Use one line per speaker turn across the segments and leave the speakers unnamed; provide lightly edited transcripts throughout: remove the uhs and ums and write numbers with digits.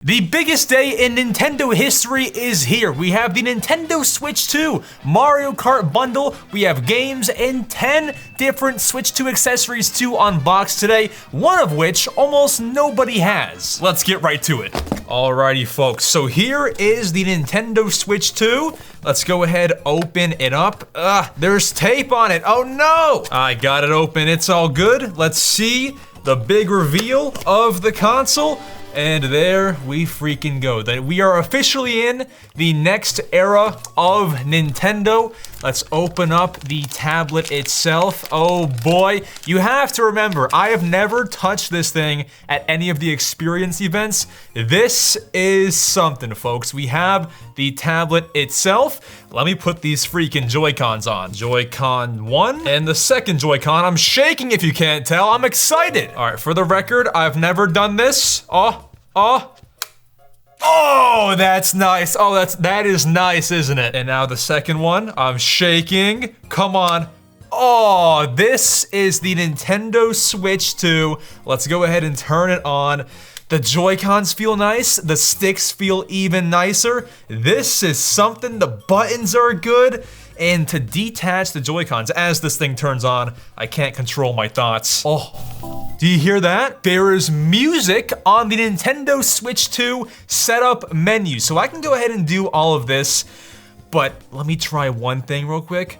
The biggest day in Nintendo history is here. We have the Nintendo Switch 2 Mario Kart bundle. We have games and 10 different Switch 2 accessories to unbox today, one of which almost nobody has. Let's get right to it. Alrighty folks, so here is the Nintendo Switch 2. Let's go ahead, open it up. There's tape on it, oh no! I got it open, it's all good. Let's see the big reveal of the console. And there we freaking go. That we are officially in the next era of Nintendo. Let's open up the tablet itself. Oh boy, you have to remember, I have never touched this thing at any of the experience events. This is something, folks. We have the tablet itself. Let me put these freaking Joy-Cons on. Joy-Con 1 and the second Joy-Con. I'm shaking if you can't tell. I'm excited. All right, for the record, I've never done this. Oh, that's nice. Oh, that is nice, isn't it? And now the second one, I'm shaking. Come on. Oh, this is the Nintendo Switch 2. Let's go ahead and turn it on. The Joy-Cons feel nice. The sticks feel even nicer. This is something. The buttons are good. And to detach the Joy-Cons as this thing turns on, I can't control my thoughts. Oh, do you hear that? There is music on the Nintendo Switch 2 setup menu. So I can go ahead and do all of this, but let me try one thing real quick.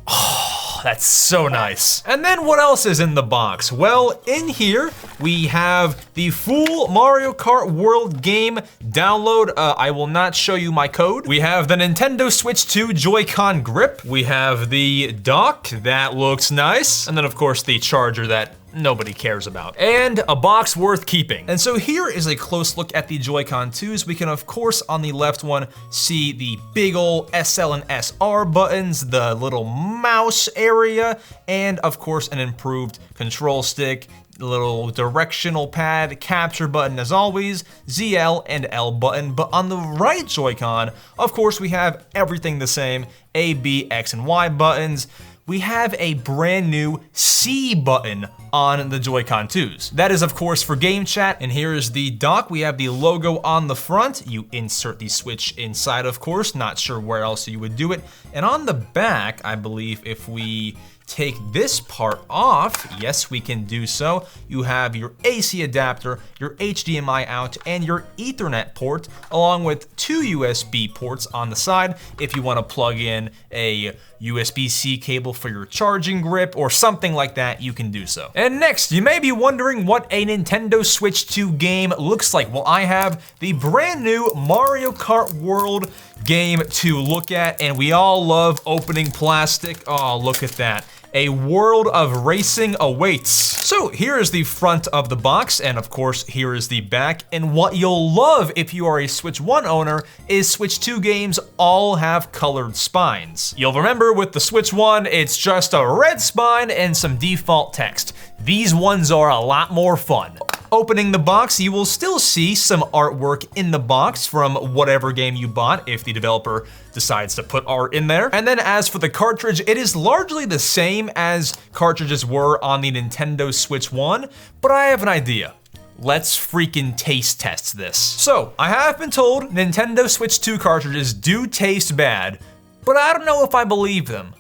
Oh, that's so nice. And then what else is in the box? Well, in here, we have the full Mario Kart World game download. I will not show you my code. We have the Nintendo Switch 2 Joy-Con grip. We have the dock, that looks nice. And then of course the charger that nobody cares about. And a box worth keeping. And so here is a close look at the Joy-Con 2s. We can of course on the left one see the big ol' SL and SR buttons, the little mouse area, and of course an improved control stick, little directional pad, capture button as always, ZL and L button. But on the right Joy-Con, of course we have everything the same, A, B, X, and Y buttons. We have a brand new C button on the Joy-Con 2s. That is of course for game chat, and here is the dock. We have the logo on the front. You insert the Switch inside, of course, not sure where else you would do it. And on the back, I believe if we take this part off, yes, we can do so. You have your AC adapter, your HDMI out, and your Ethernet port, along with two USB ports on the side if you want to plug in a USB-C cable for your charging grip or something like that, you can do so. And next, you may be wondering what a Nintendo Switch 2 game looks like. Well, I have the brand new Mario Kart World game to look at, and we all love opening plastic. Oh, look at that. A world of racing awaits. So here is the front of the box, and of course here is the back. And what you'll love if you are a Switch 1 owner is Switch 2 games all have colored spines. You'll remember with the Switch 1, it's just a red spine and some default text. These ones are a lot more fun. Opening the box, you will still see some artwork in the box from whatever game you bought, if the developer decides to put art in there. And then as for the cartridge, it is largely the same as cartridges were on the Nintendo Switch 1, but I have an idea. Let's freaking taste test this. So, I have been told Nintendo Switch 2 cartridges do taste bad, but I don't know if I believe them.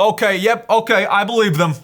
Okay, yep, okay, I believe them.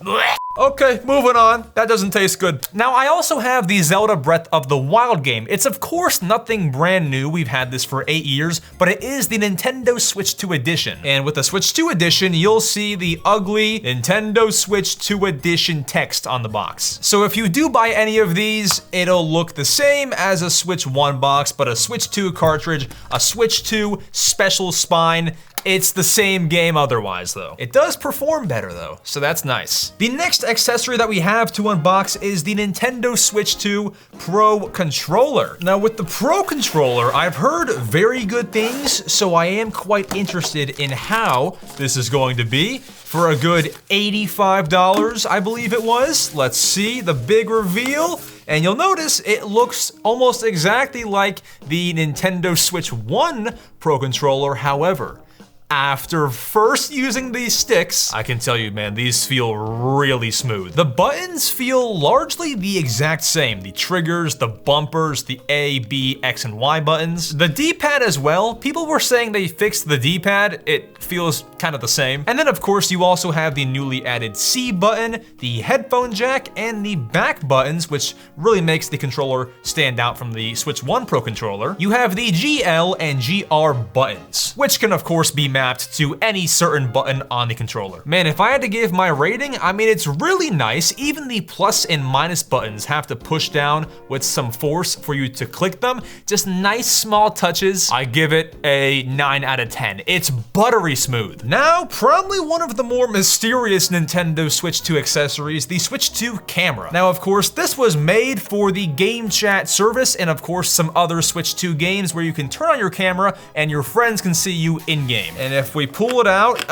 Okay, moving on. That doesn't taste good. Now, I also have the Zelda Breath of the Wild game. It's of course nothing brand new. We've had this for 8 years, but it is the Nintendo Switch 2 edition. And with the Switch 2 edition, you'll see the ugly Nintendo Switch 2 edition text on the box. So if you do buy any of these, it'll look the same as a Switch 1 box, but a Switch 2 cartridge, a Switch 2 special spine. It's the same game otherwise though. It does perform better though, so that's nice. The next accessory that we have to unbox is the Nintendo Switch 2 Pro Controller. Now with the Pro Controller, I've heard very good things, so I am quite interested in how this is going to be. For a good $85, I believe it was. Let's see the big reveal. And you'll notice it looks almost exactly like the Nintendo Switch 1 Pro Controller. However, after first using these sticks, I can tell you, man, these feel really smooth. The buttons feel largely the exact same. The triggers, the bumpers, the A, B, X, and Y buttons. The D-pad as well. People were saying they fixed the D-pad. It feels kind of the same. And then of course you also have the newly added C button, the headphone jack, and the back buttons, which really makes the controller stand out from the Switch 1 Pro controller. You have the GL and GR buttons, which can of course be mapped to any certain button on the controller. Man, if I had to give my rating, I mean, it's really nice. Even the plus and minus buttons have to push down with some force for you to click them. Just nice small touches. I give it a 9 out of 10. It's buttery smooth. Now, probably one of the more mysterious Nintendo Switch 2 accessories, the Switch 2 camera. Now, of course, this was made for the Game Chat service and of course some other Switch 2 games where you can turn on your camera and your friends can see you in-game. And if we pull it out,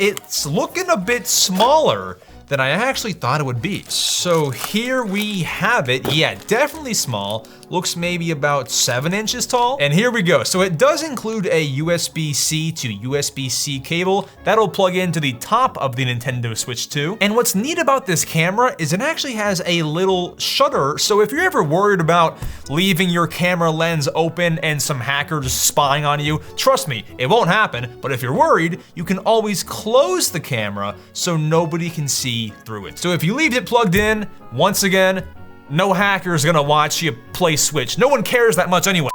it's looking a bit smaller than I actually thought it would be. So here we have it. Yeah, definitely small. Looks maybe about 7 inches tall. And here we go. So it does include a USB-C to USB-C cable that'll plug into the top of the Nintendo Switch 2. And what's neat about this camera is it actually has a little shutter. So if you're ever worried about leaving your camera lens open and some hackers spying on you, trust me, it won't happen. But if you're worried, you can always close the camera so nobody can see through it. So if you leave it plugged in, once again, no hacker's gonna watch you play Switch. No one cares that much anyway.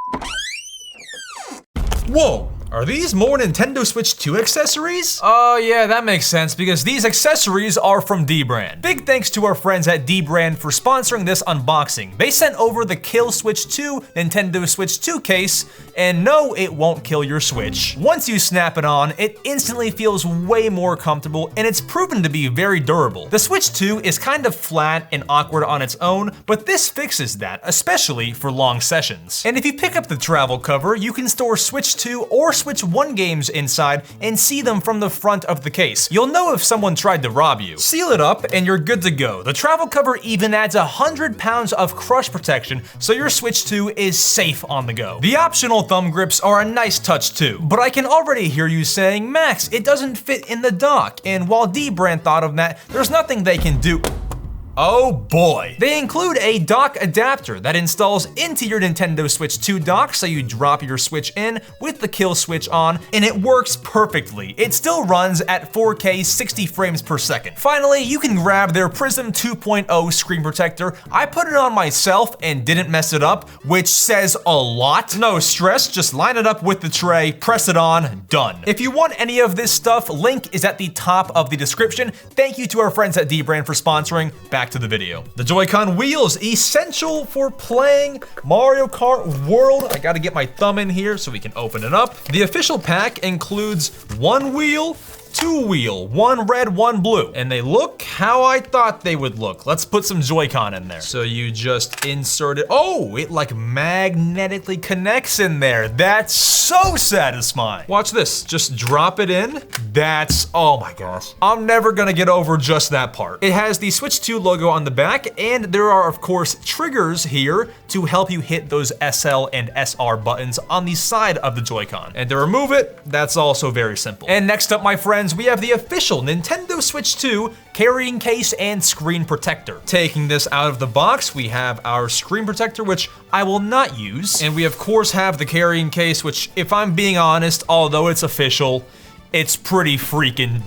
Whoa. Are these more Nintendo Switch 2 accessories? Oh yeah, that makes sense because these accessories are from Dbrand. Big thanks to our friends at Dbrand for sponsoring this unboxing. They sent over the Kill Switch 2 Nintendo Switch 2 case, and no, it won't kill your Switch. Once you snap it on, it instantly feels way more comfortable and it's proven to be very durable. The Switch 2 is kind of flat and awkward on its own, but this fixes that, especially for long sessions. And if you pick up the travel cover, you can store Switch 2 or Switch 1 games inside and see them from the front of the case. You'll know if someone tried to rob you. Seal it up and you're good to go. The travel cover even adds 100 pounds of crush protection so your Switch 2 is safe on the go. The optional thumb grips are a nice touch too, but I can already hear you saying, Max, it doesn't fit in the dock. And while Dbrand thought of that, there's nothing they can do. Oh boy. They include a dock adapter that installs into your Nintendo Switch 2 dock, so you drop your Switch in with the kill switch on, and it works perfectly. It still runs at 4K 60 frames per second. Finally, you can grab their Prism 2.0 screen protector. I put it on myself and didn't mess it up, which says a lot. No stress, just line it up with the tray, press it on, done. If you want any of this stuff, link is at the top of the description. Thank you to our friends at Dbrand for sponsoring. Back to the video. The Joy-Con wheels, essential for playing Mario Kart World. I gotta get my thumb in here so we can open it up. The official pack includes 1 wheel, 2 wheel, 1 red, 1 blue, and they look how I thought they would look. Let's put some Joy-Con in there. So you just insert it. Oh, it like magnetically connects in there. That's so satisfying. Watch this, just drop it in. That's, oh my gosh. I'm never gonna get over just that part. It has the Switch 2 logo on the back, and there are of course triggers here to help you hit those SL and SR buttons on the side of the Joy-Con. And to remove it, that's also very simple. And next up, my friends, we have the official Nintendo Switch 2 carrying case and screen protector. Taking this out of the box, we have our screen protector, which I will not use. And we of course have the carrying case, which if I'm being honest, although it's official, it's pretty freaking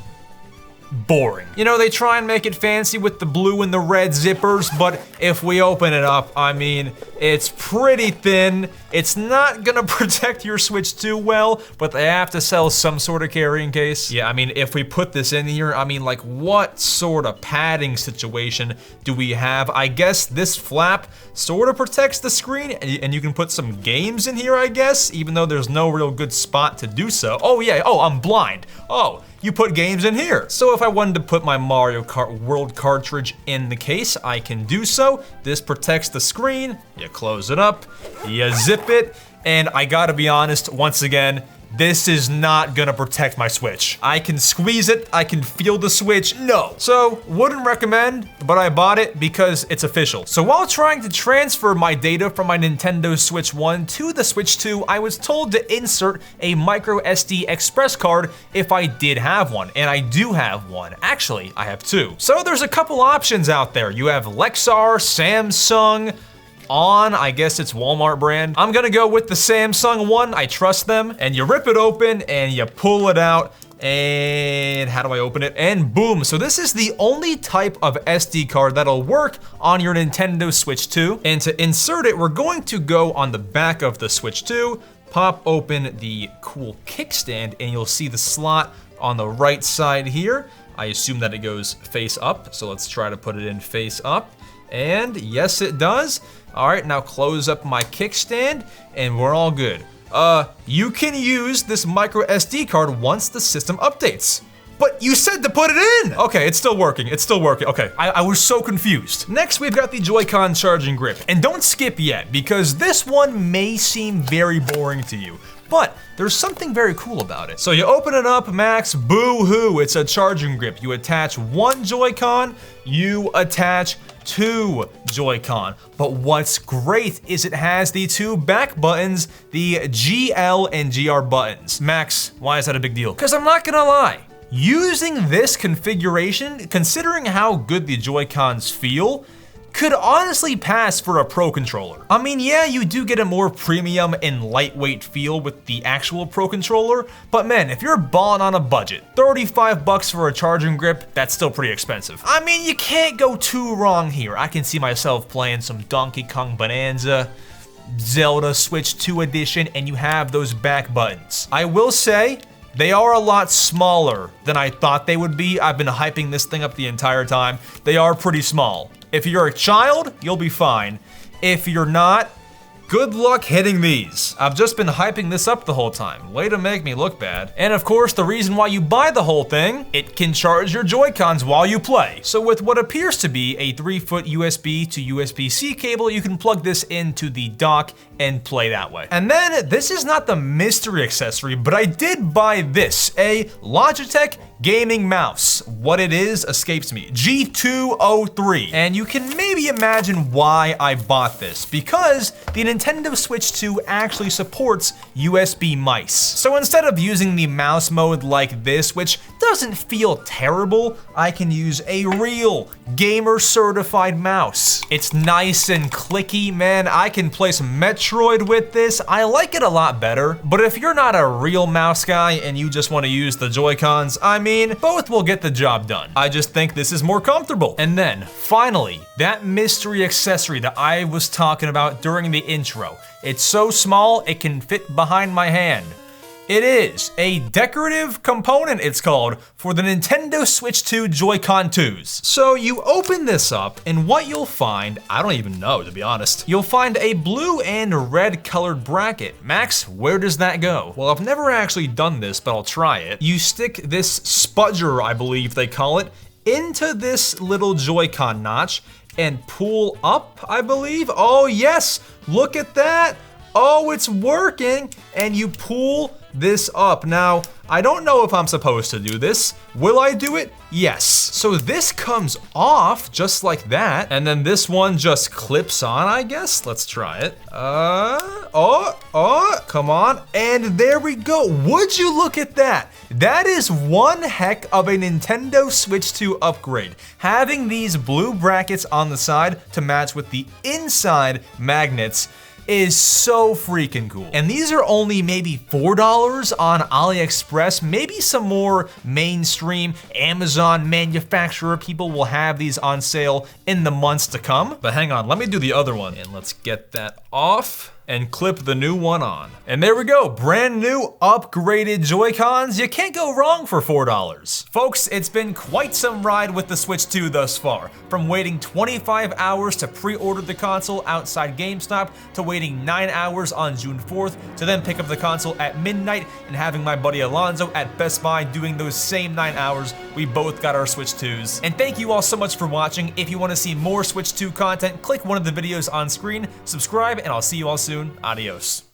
boring. You know, they try and make it fancy with the blue and the red zippers, but if we open it up, I mean, it's pretty thin. It's not gonna protect your Switch too well, but they have to sell some sort of carrying case. Yeah, I mean, if we put this in here, I mean, like, what sort of padding situation do we have? I guess this flap sort of protects the screen, and you can put some games in here, I guess, even though there's no real good spot to do so. Oh yeah, oh, I'm blind. Oh, you put games in here. So if I wanted to put my Mario Kart World cartridge in the case, I can do so. This protects the screen. You close it up, you zip it, and I gotta be honest, once again, this is not gonna protect my Switch. I can squeeze it, I can feel the Switch, no. So, wouldn't recommend, but I bought it because it's official. So while trying to transfer my data from my Nintendo Switch 1 to the Switch 2, I was told to insert a micro SD express card if I did have one, and I do have one. Actually, I have two. So there's a couple options out there. You have Lexar, Samsung, I guess it's Walmart brand. I'm gonna go with the Samsung one, I trust them. And you rip it open and you pull it out, and how do I open it? And boom, so this is the only type of SD card that'll work on your Nintendo Switch 2. And to insert it, we're going to go on the back of the Switch 2, pop open the cool kickstand, and you'll see the slot on the right side here. I assume that it goes face up, so let's try to put it in face up. And yes, it does. All right, now close up my kickstand and we're all good. You can use this micro SD card once the system updates. But you said to put it in! Okay, it's still working, it's still working. Okay, I was so confused. Next, we've got the Joy-Con charging grip. And don't skip yet, because this one may seem very boring to you, but there's something very cool about it. So you open it up, Max, boo-hoo, it's a charging grip. You attach one Joy-Con, you attach two Joy-Con. But what's great is it has the two back buttons, the GL and GR buttons. Max, why is that a big deal? Because I'm not gonna lie, using this configuration, considering how good the Joy-Cons feel, could honestly pass for a Pro Controller. I mean, yeah, you do get a more premium and lightweight feel with the actual Pro Controller, but man, if you're balling on a budget, 35 bucks for a charging grip, that's still pretty expensive. I mean, you can't go too wrong here. I can see myself playing some Donkey Kong Bonanza, Zelda Switch 2 edition, and you have those back buttons. I will say, they are a lot smaller than I thought they would be. I've been hyping this thing up the entire time. They are pretty small. If you're a child, you'll be fine. If you're not, good luck hitting these. I've just been hyping this up the whole time. Way to make me look bad. And of course, the reason why you buy the whole thing, it can charge your Joy-Cons while you play. So with what appears to be a 3-foot USB to USB-C cable, you can plug this into the dock and play that way. And then, this is not the mystery accessory, but I did buy this, a Logitech gaming mouse. What it is escapes me. G203. And you can maybe imagine why I bought this, because the Nintendo Switch 2 actually supports USB mice. So instead of using the mouse mode like this, which doesn't feel terrible, I can use a real gamer certified mouse. It's nice and clicky, man. I can play some Metroid with this. I like it a lot better. But if you're not a real mouse guy and you just want to use the Joy-Cons, I mean, both will get the job done. I just think this is more comfortable. And then, finally, that mystery accessory that I was talking about during the intro. It's so small, it can fit behind my hand. It is a decorative component, it's called, for the Nintendo Switch 2 Joy-Con 2s. So you open this up, and what you'll find, I don't even know, to be honest. You'll find a blue and red colored bracket. Max, where does that go? Well, I've never actually done this, but I'll try it. You stick this spudger, I believe they call it, into this little Joy-Con notch and pull up, I believe. Oh yes, look at that. Oh, it's working, and you pull this up. Now, I don't know if I'm supposed to do this. Will I do it? Yes. So this comes off just like that, and then this one just clips on, I guess. Let's try it. Come on, and there we go. Would you look at that? That is one heck of a Nintendo Switch 2 upgrade. Having these blue brackets on the side to match with the inside magnets is so freaking cool. And these are only maybe $4 on AliExpress. Maybe some more mainstream Amazon manufacturer people will have these on sale in the months to come. But hang on, let me do the other one. And let's get that off and clip the new one on. And there we go, brand new upgraded Joy-Cons. You can't go wrong for $4. Folks, it's been quite some ride with the Switch 2 thus far. From waiting 25 hours to pre-order the console outside GameStop, to waiting 9 hours on June 4th, to then pick up the console at midnight, and having my buddy Alonzo at Best Buy doing those same 9 hours, we both got our Switch 2s. And thank you all so much for watching. If you want to see more Switch 2 content, click one of the videos on screen, subscribe, and I'll see you all soon. Adios.